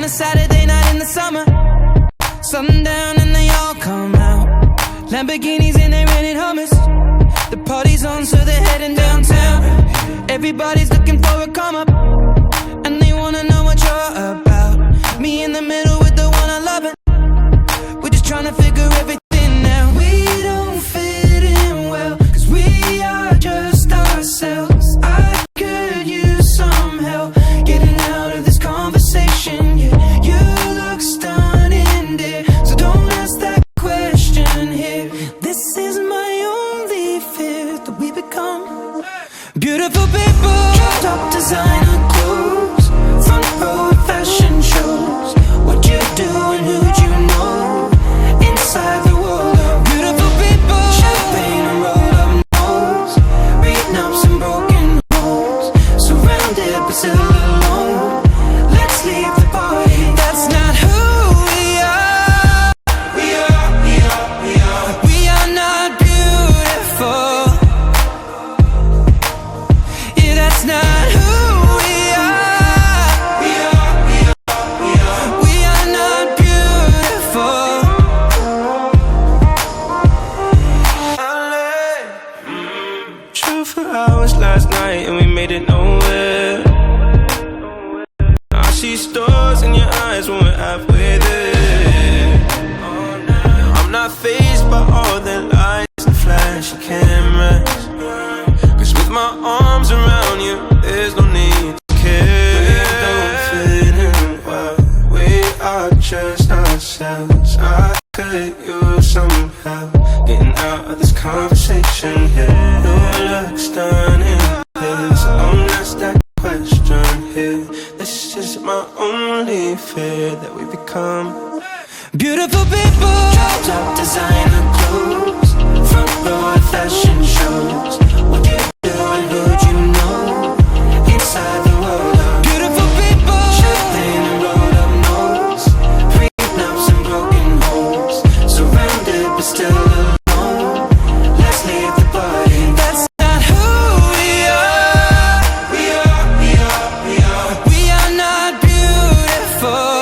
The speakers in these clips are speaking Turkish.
a Saturday night in the summer. Sundown and they all come out. Lamborghinis and they rented Hummers. The party's on, so they're heading downtown. Everybody's looking for a come up, and they wanna know what you're about. Me in the middle with the one I love it. We're just trying to figure everything out. We don't fit in well, cause we are just ourselves. I could use some help getting out of this conversation. Yeah, you look stunning, dear, so don't ask that question here. This is my only fear, that we become beautiful people. Top designer clothes, front row fashion shows. What you do and who'd you know? Inside the world of beautiful people. Champagne and roll up nose, reading up some broken homes. Surrounded but still alone. Let's leave the party. That's not who we are. We are not beautiful. Yeah, that's not who we are. We are not beautiful. True for hours last night and we made it nowhere. I see stars in your eyes when we're halfway there. I'm not fazed by all the lights and flashy cameras, cause with my arms around you, there's no need to care. We don't fit in well, we are just ourselves. I could use some help getting out of this conversation here. You look stunning here, so don't ask that question here. This is my only fear, that we become beautiful people. Top designer clothes, front row fashion shows. What you do and who'd you know? Inside the world of beautiful people. Champagne and rolled up nose, reading up some broken homes. Surrounded but still alone. Let's leave the party. That's not who we are. We are not beautiful.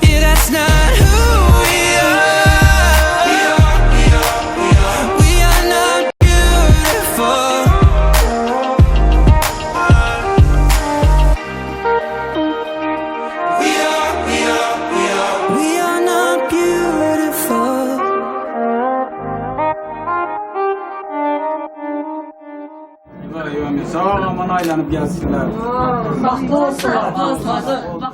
Yeah, that's not who we are. We are not beautiful. We are not beautiful. Sağ aman aylanıp gelsinler. Bahtlı olsunlar. Bahtlı.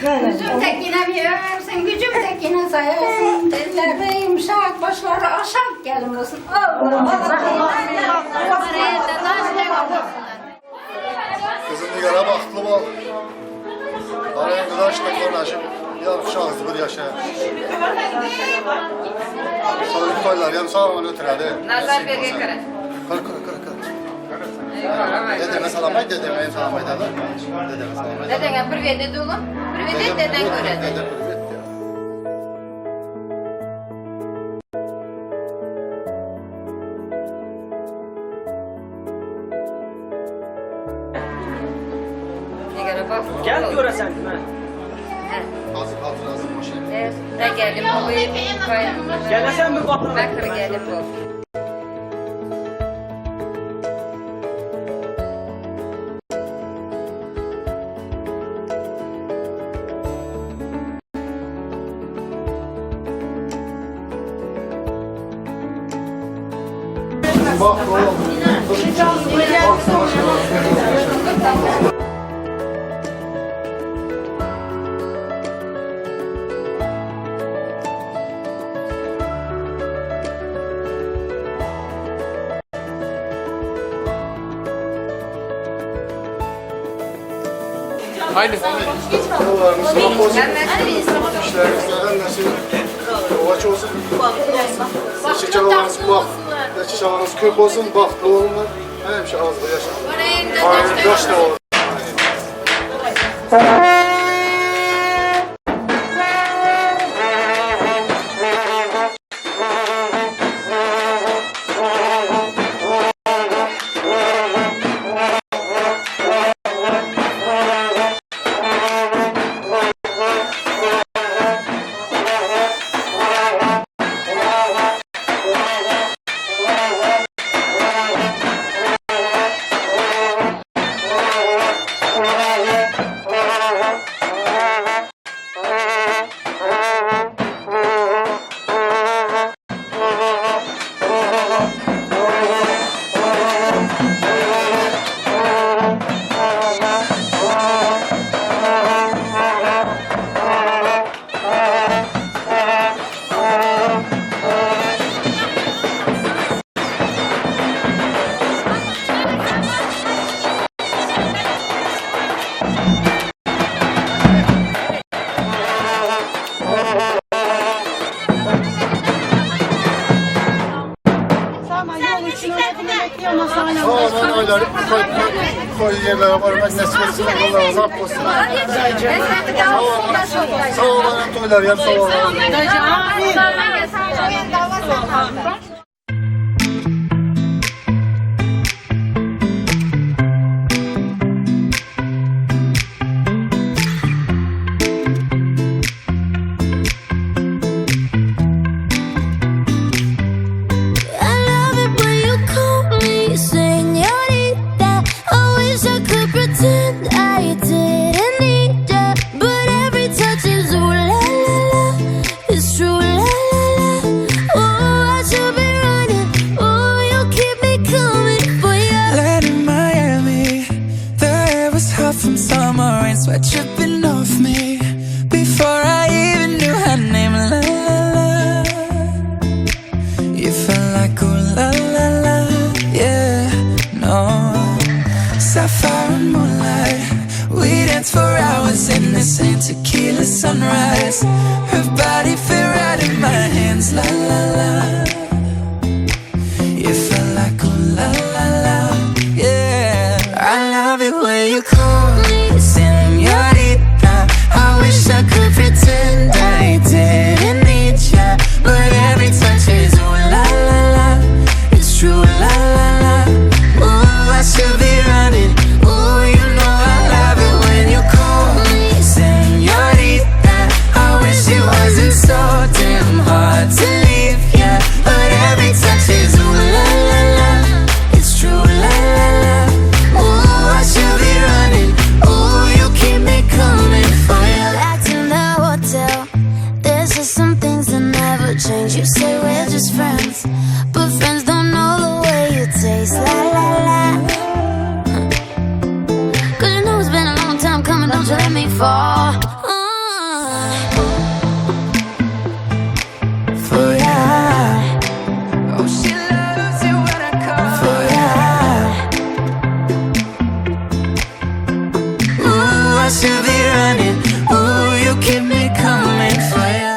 Gücüm tekine büyürsün, gücüm tekine sayıyorsun. Elleri yumuşak, başları aşağı gelin olsun. Kızım digara baxtlı bol. Arkadaşla konuşup yarım şahsı bir yaşa. Sonra koylar yarım sağ olun ötürədi. Nazar verge kara. Kır. Dedeme salamay, dedeme salamay dedi. Dedeme salamay. Dedene privet dedi oğlum. Privet deden göredi. Dede privet ya. Digara bak. Gel göresen ben. Hazır boş yer. Evet, da geldim bu. Gelesen mi batın? Bakır geldim bu. Bak oğlum. Haydi. İşlerimizden nasıl ovaç olsun. Seçik çabalarınız bak. Seçik çabalarınız kök olsun. Baktlı olunlar. Her şey az bir yaşam. Aynen yaş da olur. Sağ olun ayları koy yerlere varmak nasip etsin. Allah razı olsun. Sağ olun toylar yap sağ olun. Sweat dripping off me before I even knew her name. La la la, you felt like ooh la la la, yeah. No, sapphire and moonlight, we danced for hours in the sand, tequila sunrise. Her body fit right in my hands, la la la. It felt like ooh la la la, yeah. I love it when you call me señorita. I wish I could pretend I didn't need ya, but every touch is ooh la la la. It's true, la la la. Ooh, I should be running. Ooh, you know I love it when you call me señorita. I wish it wasn't so damn hard to leave ya, but every touch is ooh la la la. It's true, la la la. Ooh, I should be running. Ooh, you keep me coming for ya. Back in the hotel, there's just some things that never change. You say we're just friends, but friends don't know the way you taste. La la la. Cause you know it's been a long time coming, don't you let me fall. For ya. Oh, she loves it when I call. For ya. Ooh, I should be running. Ooh, you keep me coming for ya.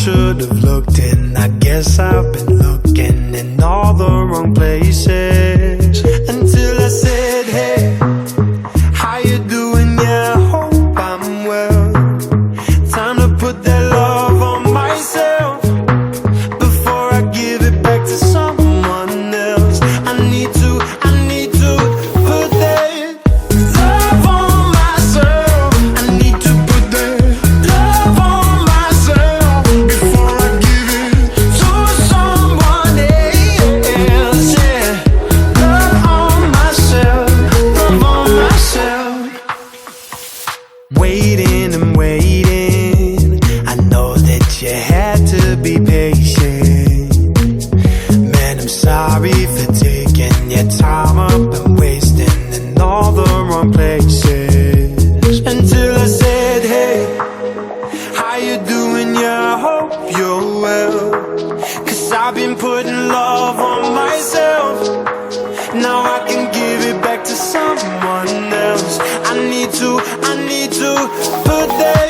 should have looked in. I guess I've been looking in all the wrong places. Until I said, hey, how you doing? Yeah, hope I'm well. Time to put that love on myself before I give it back to someone else. I need to put that love on myself. I need to put that love on myself before I give it to someone else. Yeah, love on myself, love on myself. Waiting and waiting, I know that you had to be patient. Man, I'm sorry for taking your time up and wasting in all the wrong places. Until I said, hey, how you doing? Yeah, I hope you're well. 'Cause I've been putting love on myself. Now I can give it back to someone else. I need to put that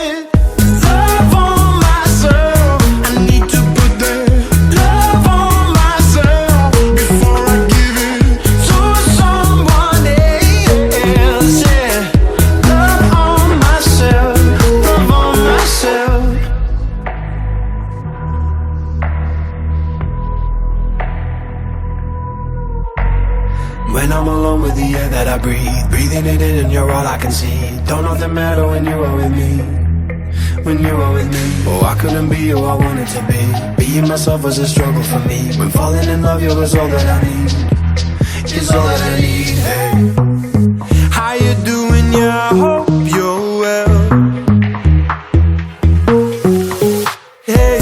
love on myself. I need to put that love on myself before I give it to someone else. Yeah, love on myself, love on myself. When I'm alone with the air that I breathe, breathing it in and you're all I can see. Don't nothing matter when you're all with me, when you're all with me. Oh, I couldn't be who I wanted to be. Being myself was a struggle for me. When falling in love, you was all that I need. It's all that I need. Hey, how you doing? Yeah, I hope you're well. Hey,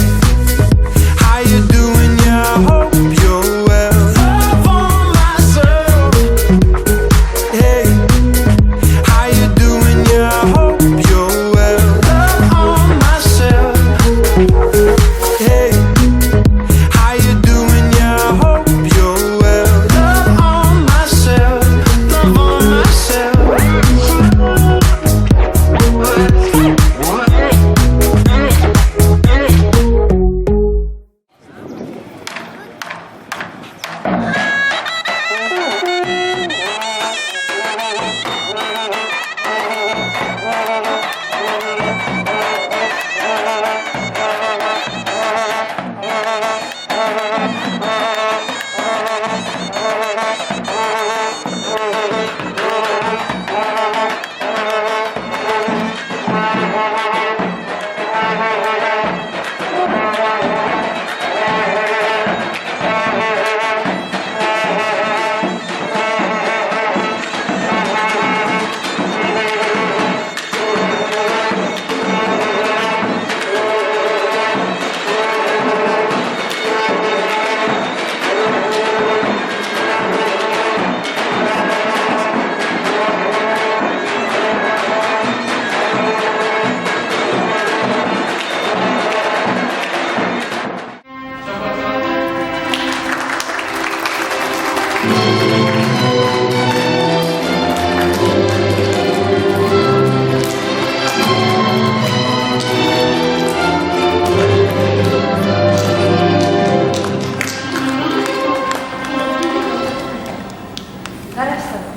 how you doing? Yeah, I hope you're well. Love on myself. Hey, how you doing? Yeah, I hope you're well. Love on myself. Hey, how you doing? Yeah, I hope you're well. Love on myself, love on myself.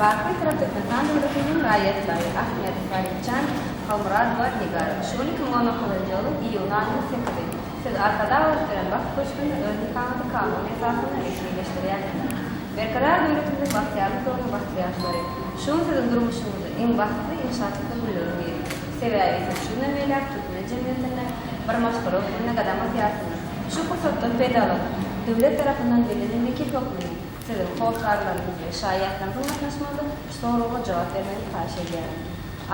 باقی طرفداران ورقمون رعایت لای احمد فریدcan Halmurad ve Nigar. Şunik monokolojolu İyunanlı sekti. Siz arkada örtülen bak koşkunu örnekanlı kanun esasını resmileştiriyen berkarar devletimizin bahtiyarlı doğru bahtiyarları. Şun sizin durmuşunuzu en bahtlı inşaatında buluyorum yeri. Seviyesi şunu veler tutma cemiyetine varmaş kurulduğuna kadar siyasını. Şu fırsattan faydalanın. Devlet tarafından verilen vekil yokluğu. Sizin korkarlarınız ve şayetlerden anlaşmalı soruma cevap vermeni karşı ediyorum.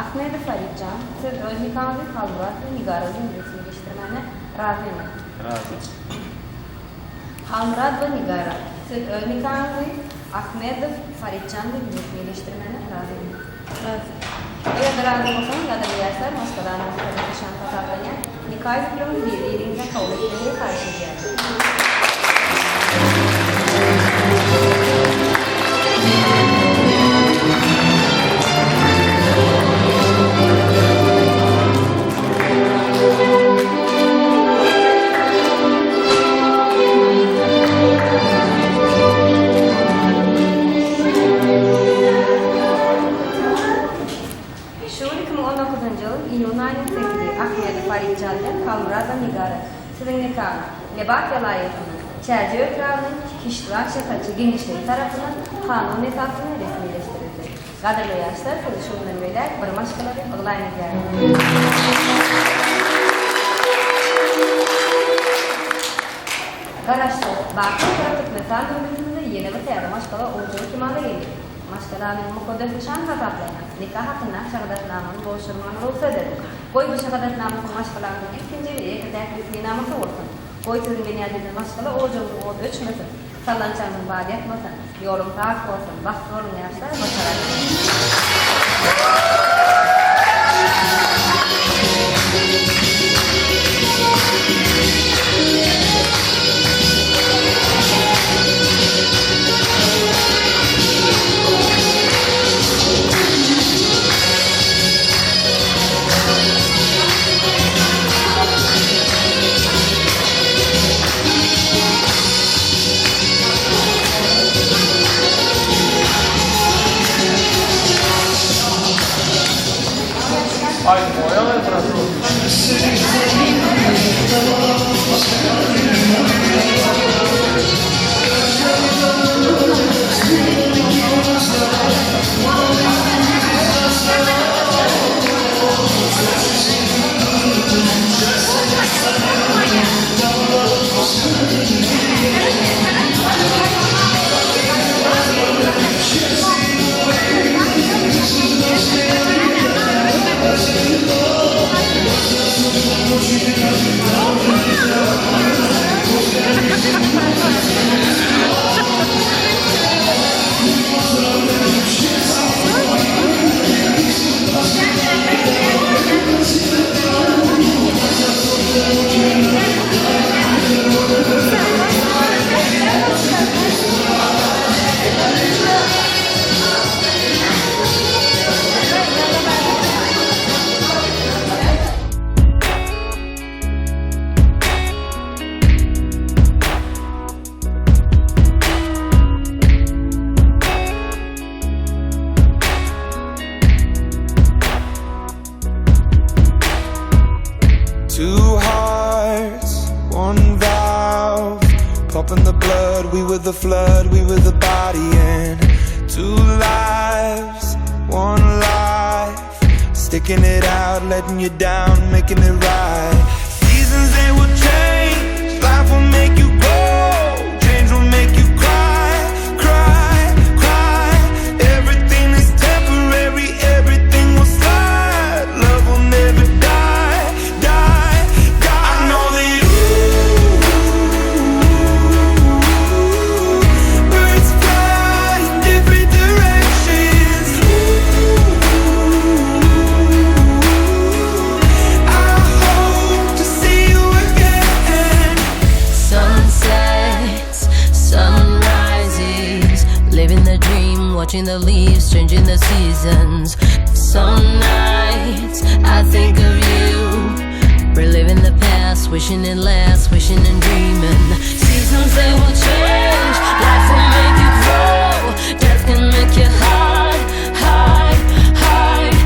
Ahmet Faridcan, siz Öznikanlı Halmurad ve Nigar'ın resmileştirmene razıyım. Razı. Halmurad ve Nigar'a, siz Öznikanlı Ahmet Faridcan'ın resmileştirmene razıyım. Razı. Eğer razı olsanız ya da diğerler maskalarınızı karışan tasarlayan nikah hükümünü birbirine kabul etmeye karşı ediyorum. Halmurad ve Nigara. Sizin nikahına Lebat velayetinin Çerçeve Kralının Kiştirak Şakacı Genişliği tarafından kanun esasını resmileştirildi. Kadırlı yaşlar konuşulduğundan beri barmaşkaları olayını geldi. Garaştı, bakın tarafık metal bölümünde yeni bir teyarı maşkala olduğu kimada gelir. Maşkalanın mukodef nişan kazaplayan, nikah hakkında şakadatnamanın boşurmanı olsa dedim. Koy bu şakadatnamanın maşkalanın ikinci ve ekadek bir naması olsun. Koy sizin genelde maşkala oğuzun oğuz ölçmesin. Sallançanın vaadi etmesin. Yolun takip olsun. Baktı olun yaşlar başarılı. Ay, boya mı burası? Two hearts, one valve, pumping the blood. We were the flood, we were the body, and two lives, one life, sticking it out, letting you down, making it right. Seasons they will change, life will make you grow, change will make you cry, cry, cry. Everything is temporary, everything will slide, love will never die, die, die. I know that birds fly in different directions. I hope to see you again. Sunsets, sunrises, living the dream, watching the leaves, changing the seasons. Some nights I think of you, reliving the past, wishing it lasts, wishing and dreaming. Seasons they will change, life will make you grow, death can make you hide, hide, hide.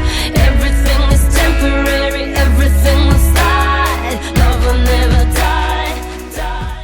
Everything is temporary, everything will slide, love will never die, die.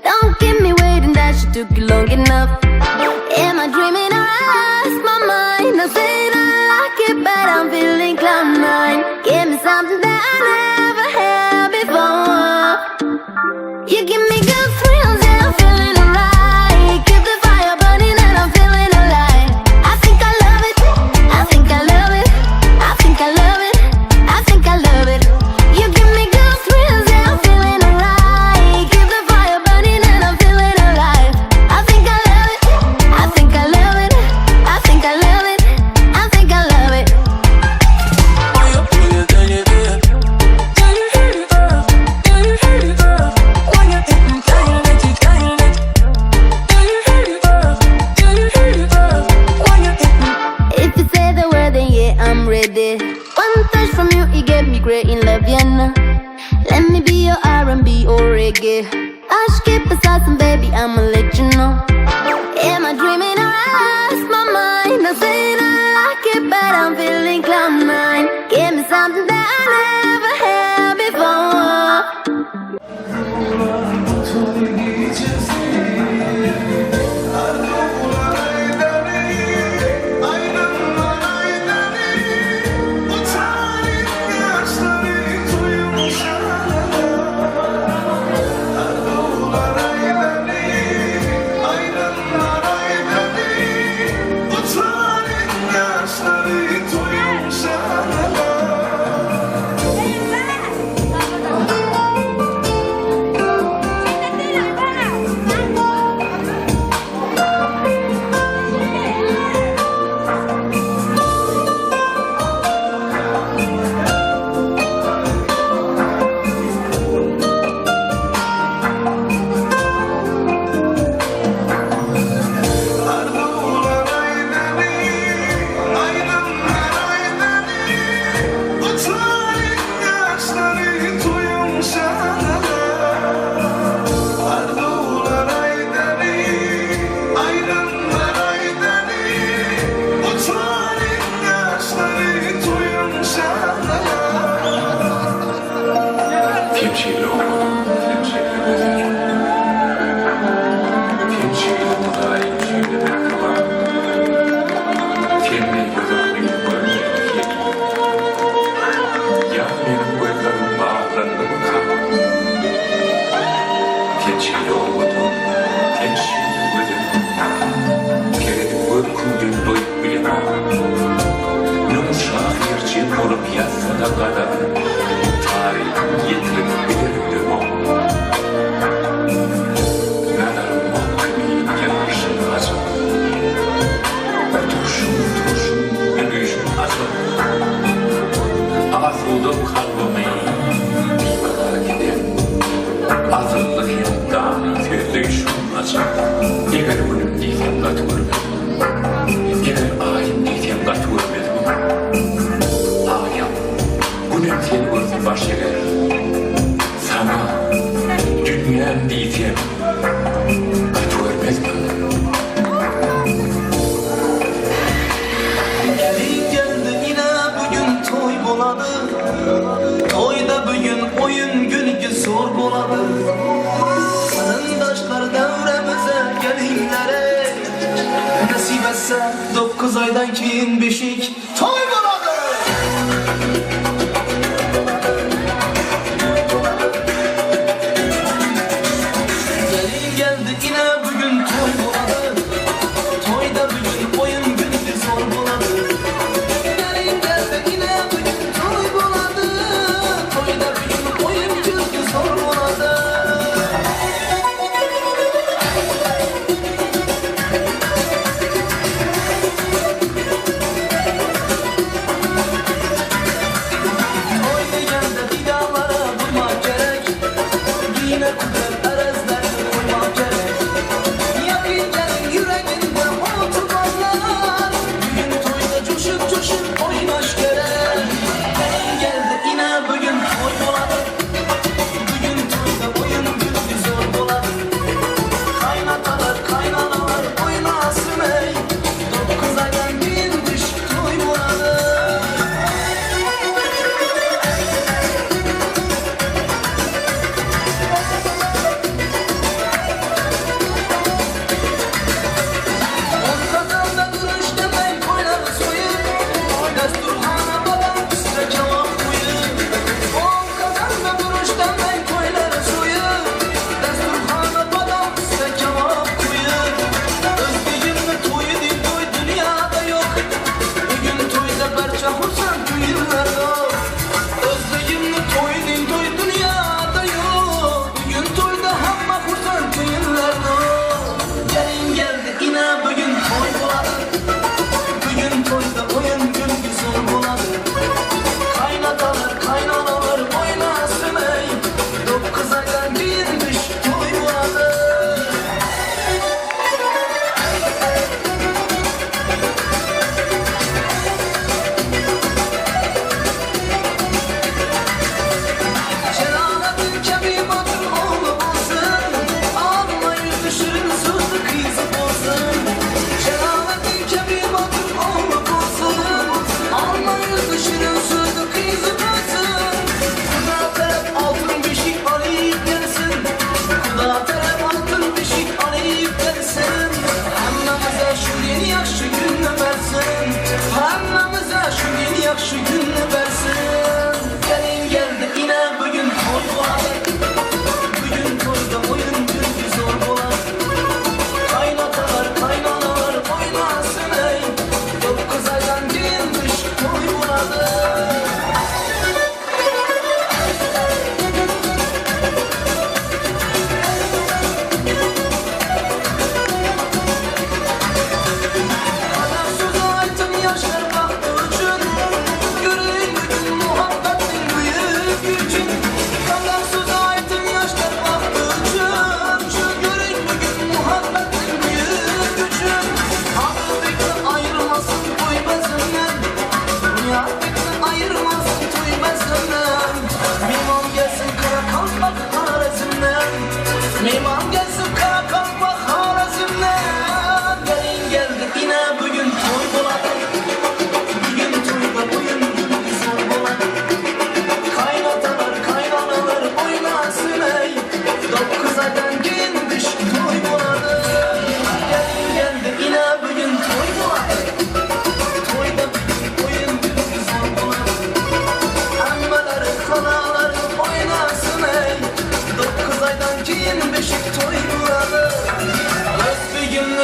Don't keep me waiting, that shit took you long enough. Am I dreaming or I lost my mind? I said I like it, but I'm feeling cloud nine. Give me something that I never had before. You give me good thrills and I'm feeling alright. Keep the fire burning and I'm feeling alive. I think I love it, I think I love it, I think I love it, I think I love it. You give me good thrills and I'm feeling alright. Keep the fire burning and I'm feeling alive. I think I love it, I think I love it, I think I love it, I think I love it. If you say the word, then yeah, I'm ready. One touch from you, it get me great in love, yeah, nah. Let me be your R&B or reggae. I should keep assassin, baby, I'ma let you know. Am I dreaming or I lost my mind? I said I like it, but I'm feeling cloud nine. Give me something that I never had before.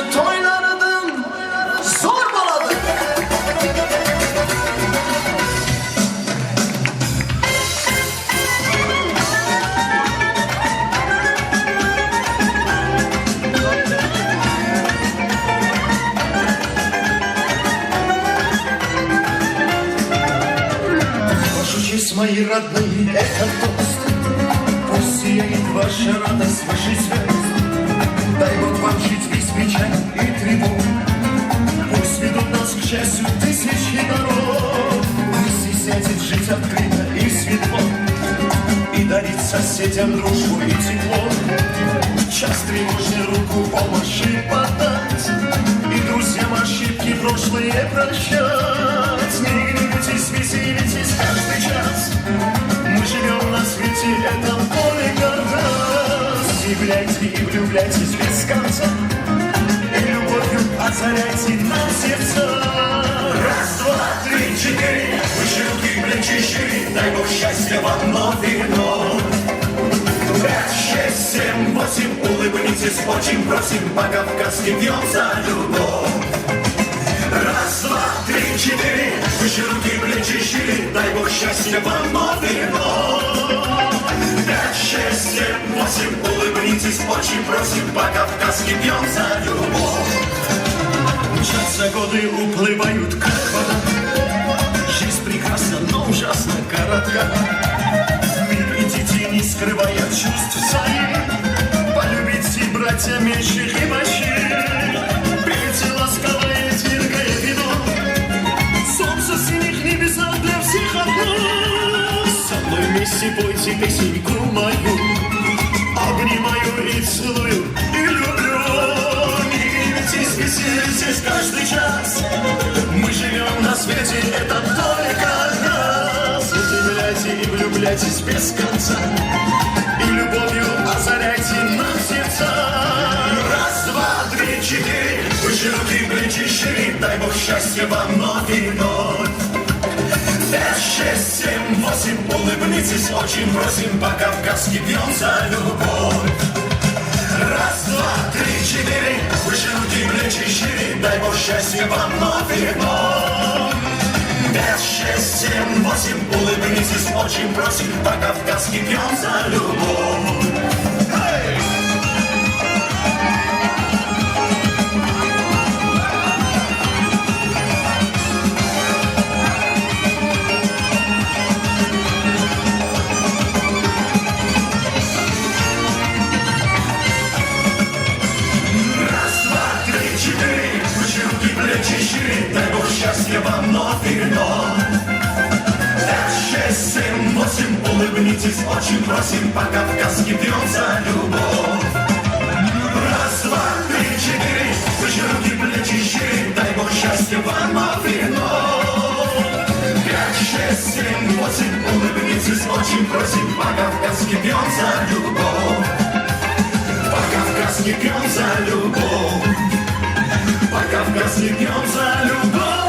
toylardım, zorbaladım. Вашу честь, мои родные, это тост. Пусть сияет ваша радость, ваши звезд. Дай Бог вам жить без печали и тревог. Пусть ведут нас к счастью тысячи дорог. Не стесняйтесь жить открыто и светло, и дарить соседям дружбу и тепло. Час тревожный руку помощи подать, и друзьям ошибки прошлые прощать. Не гневайтесь, веселитесь каждый час. Мы живем на свете этом только раз. Являйте и влюбляйтесь без конца, и любовью озаряйте нам сердца. Раз, два, три, четыре, выше руки, плечи шире. Дай Бог счастья вам вновь и вновь. 5, 6, 7, 8, улыбнитесь, очень просим, по-кавказски пьем за любовь. Раз, два, три, четыре, выше руки, плечи шире. Дай Бог счастья вам вновь и вновь. 5, 6, 7, 8, улыбнитесь, очень просим, по-кавказски пьем за любовь. Мчатся годы, уплывают как вода. Жизнь прекрасна, но ужасно коротка. В мир идите, не скрывая чувств своих. Полюбите, братья, меньших и больших. Пейте ласковое, тиркое вино. Солнце в синих небесах для всех одно. Со мной вместе пойте песенку мою. Обнимаю и целую, и люблю. Не гневитесь, веселитесь каждый час. Мы живем на свете, это только раз. Удивляйте и влюбляйтесь без конца, и любовью озаряйте нам сердца. Раз, два, три, четыре, выше руки, плечи шире. Дай Бог счастья вам вновь и вновь. 5, 6, 7, 8, улыбнитесь, очень просим, по-кавказски пьем за любовь. Раз, два, три, четыре, выше руки, плечи шире. Дай Бог счастья вам вновь и вновь. 5, 6, 7, 8, улыбнитесь, очень просим, по-кавказски пьем за любовь. Hey! Дай Бог счастья вам вновь и вновь. 5, 6, 7, 8, улыбнитесь, очень просим, по-кавказски пьем за любовь. Раз, два, три, четыре, выше руки, плечи шире. Дай Бог счастья вам вновь и вновь. 5, 6, 7, 8, улыбнитесь, очень просим, по-кавказски пьем за любовь. По-кавказски пьем за любовь. По-кавказски пьем за любовь.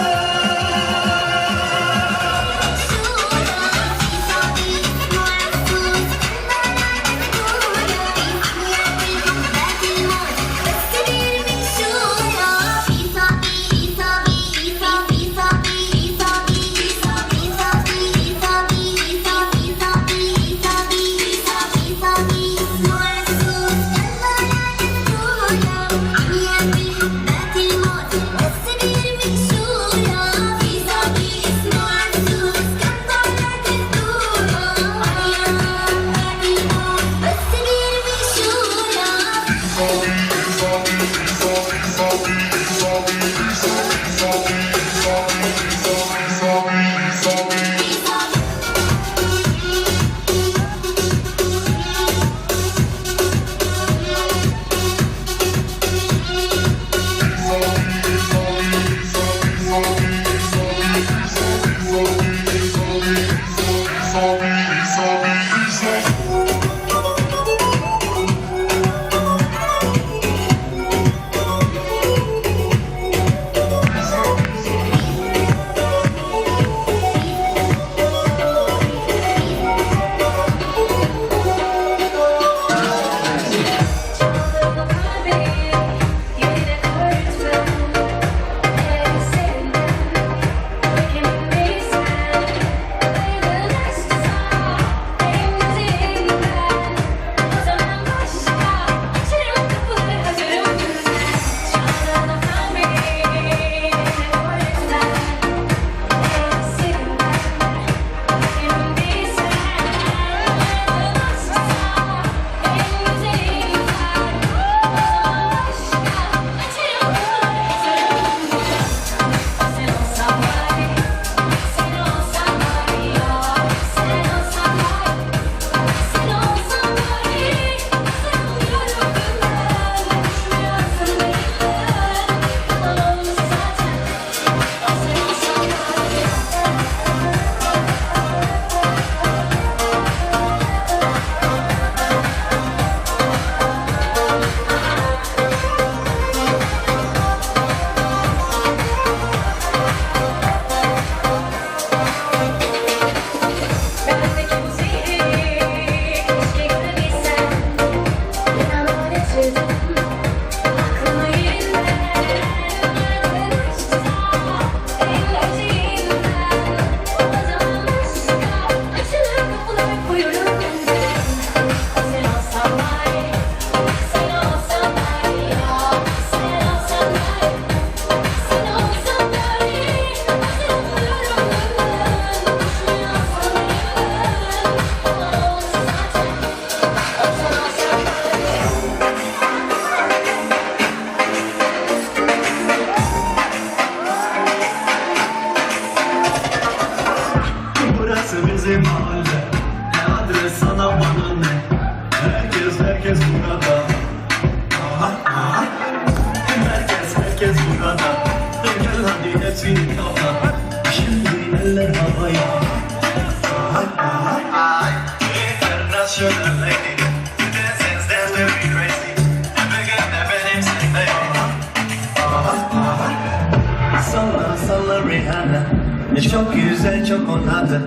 Çok güzel çok onadı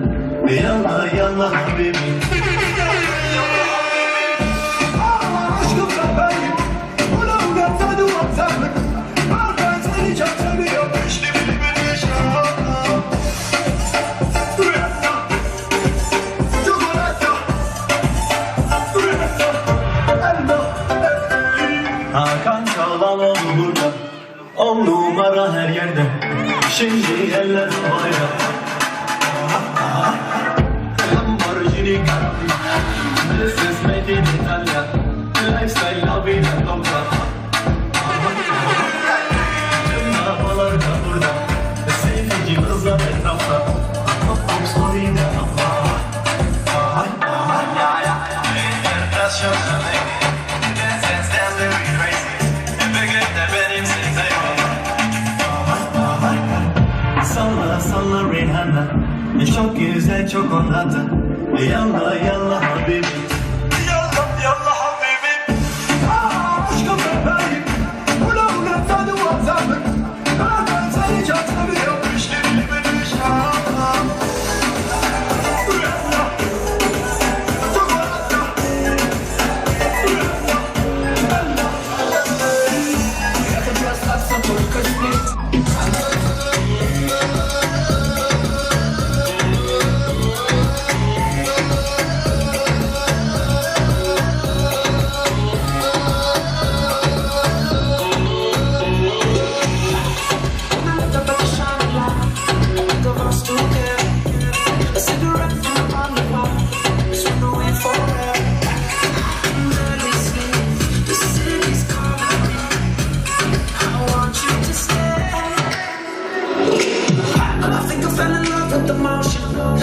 Yallah yallah Habibi Aşkım bebeğim Ulan ugatsadı ugatsadık Ben seni çok seviyorum İşte bir yaşam Çok onadı Hakan Çalan oldu burada 10 numara her yerde Şimdi eller havaya Lamborghini This is made in Italia Lifestyle la vida loca Tüm havalar da burada Sevdici kızlar etrafta Florida Salla salla Rihanna Çok güzel çok onadı Yallah yallah Habibi Yallah yallah Habibi Aşkım bebeğim Ulan ugatsadı ugatsadık Ben seni çok seviyorum İşte bir yaşam Çok onadı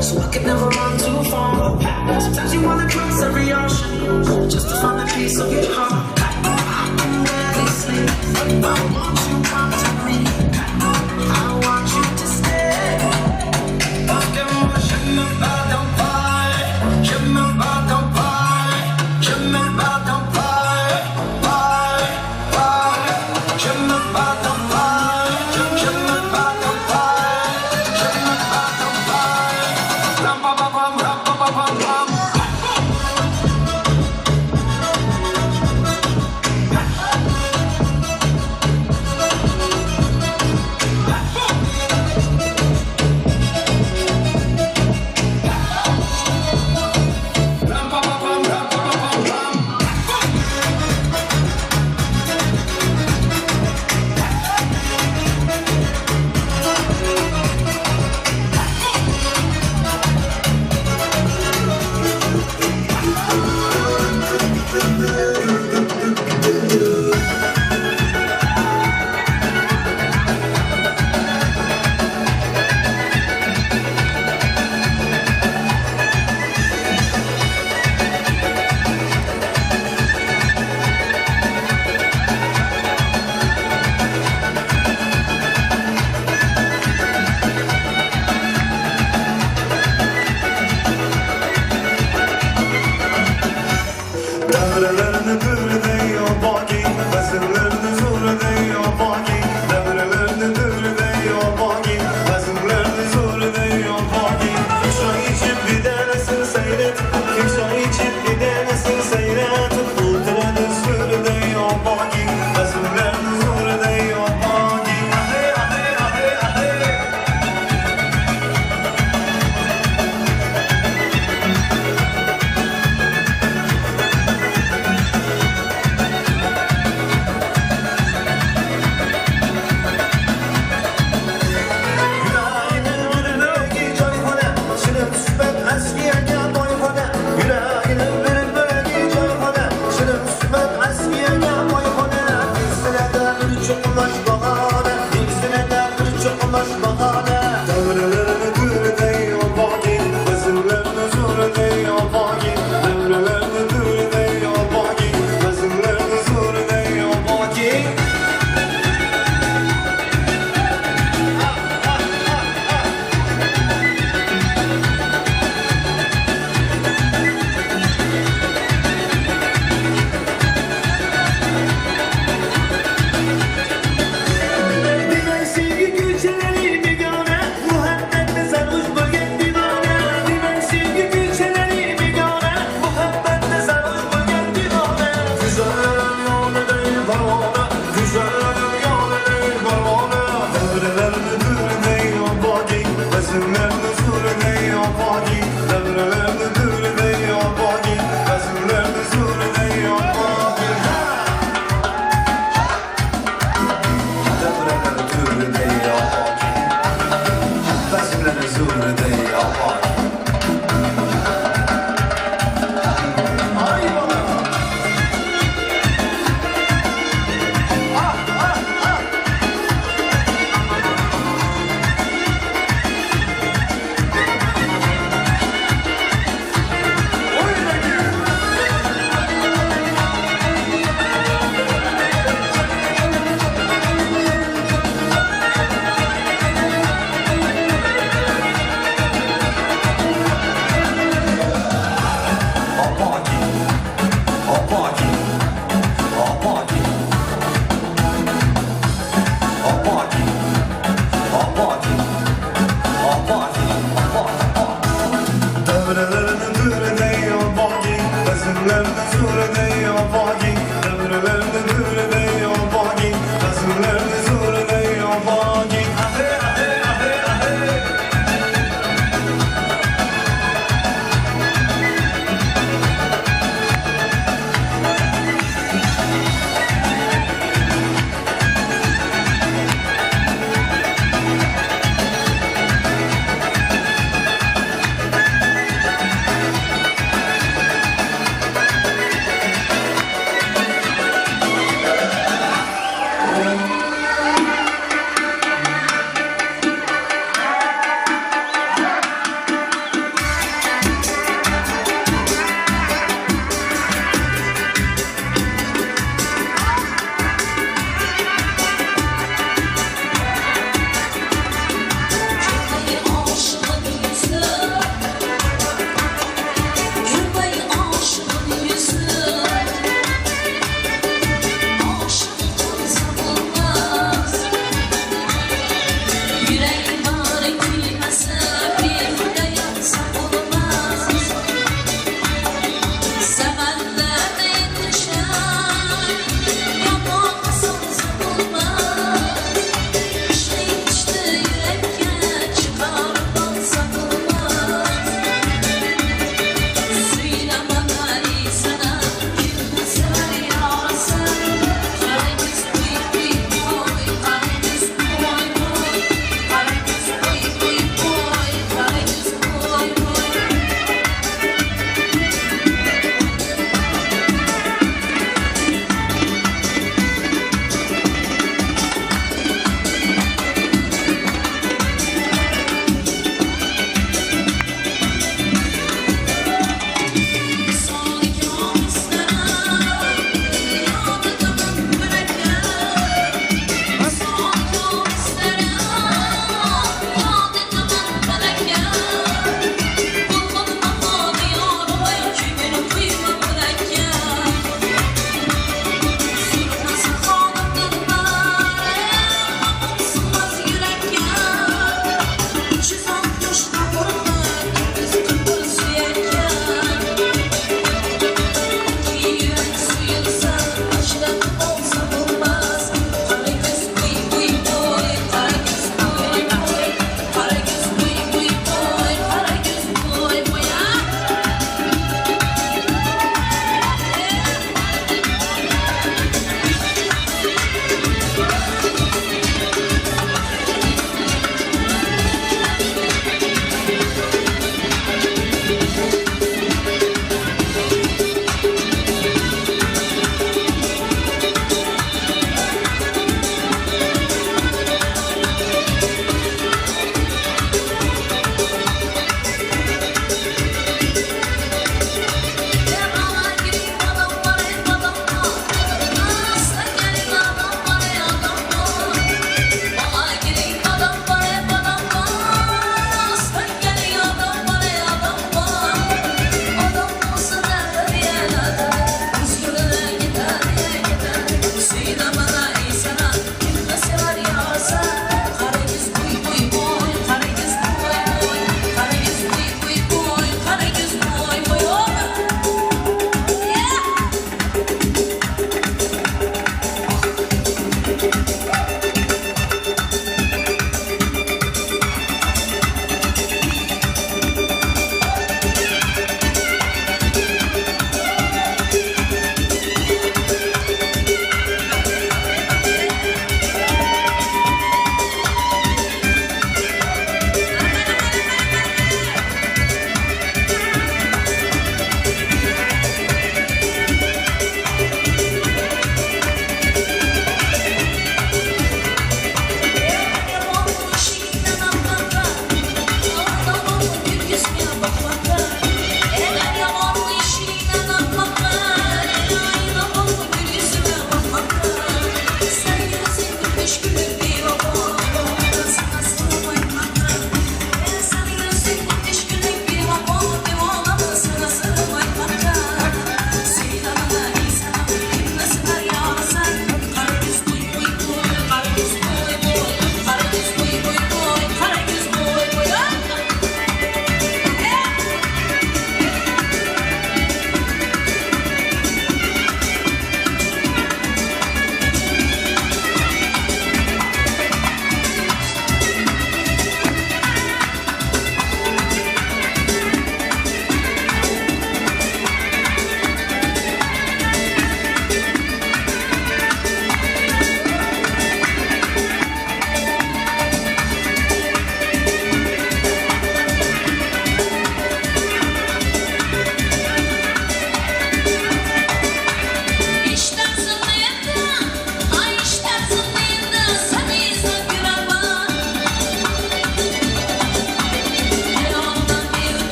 So I could never run too far. Sometimes you wanna cross every ocean just to find a piece of your heart. Rarely sleep. I want you come to me. I want you to stay. Fucking je me pardonne pas. Je me pardonne pas. Je me pardonne pas. Je me pardonne pas. Je me pardonne pas. Je me pardonne pas. Ram pa pa pam ram pa pa pam pam.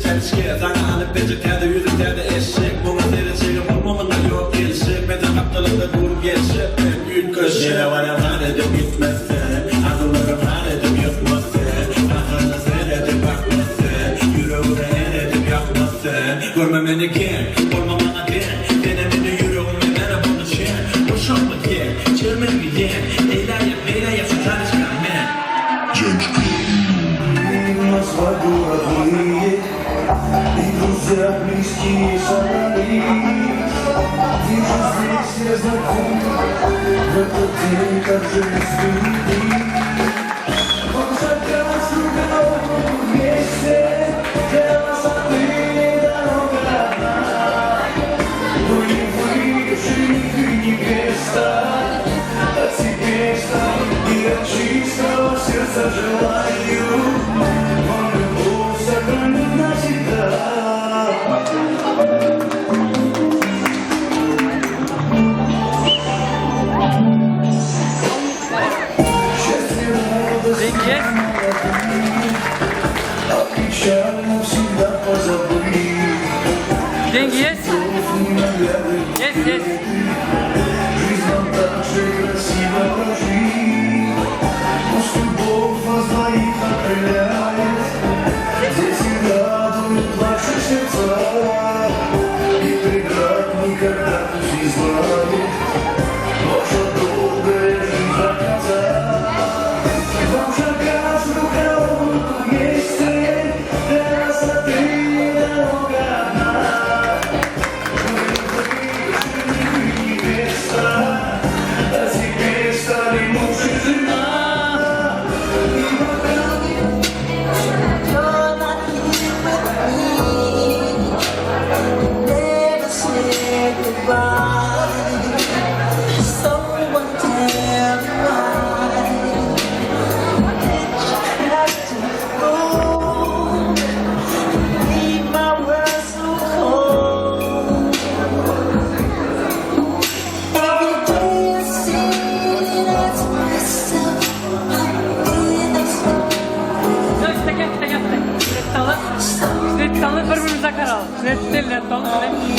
Gençke, sana alıp becirkerde yüzüklerde eşek. Buna dereceğim olmamında yok gelişik. Meten kaptalıkta durum geçip ben büyük köşe. Yine var ya zannedip gitmezsin. Akıllarım zannedip yıkmazsın. Aklına seyredip bakmazsın. Yüreğine eredip yapmazsın. Görmem beni kim, olmamana kim. Denemeni yüreğime bana bunu çek. Boşanma gel, çelmemi gel. Eyler yap, beyler yap, şu tanışkan ben. Gençke. И друзья близкие собрались. Вижу здесь незнакомых в этот день, как же впереди. Он шагает с другом вместе, для нас отныне дорога одна. Были вы, жених и невеста, а теперь стали и от чистого сердца желаю. Деньги есть? Есть, есть. Жизнь нам так же красиво прожить. Пусть любовь вас двоих окрыляет. Здесь и радует ваши сердца. И преград никогда пусть не знает. Ваша долгая жизнь до конца. Вам шагать друг на руку вместе. Для нас отныне дорога одна. А теперь стали муж и жена. Steftanı birbirimize karal. Steftanı Don't let me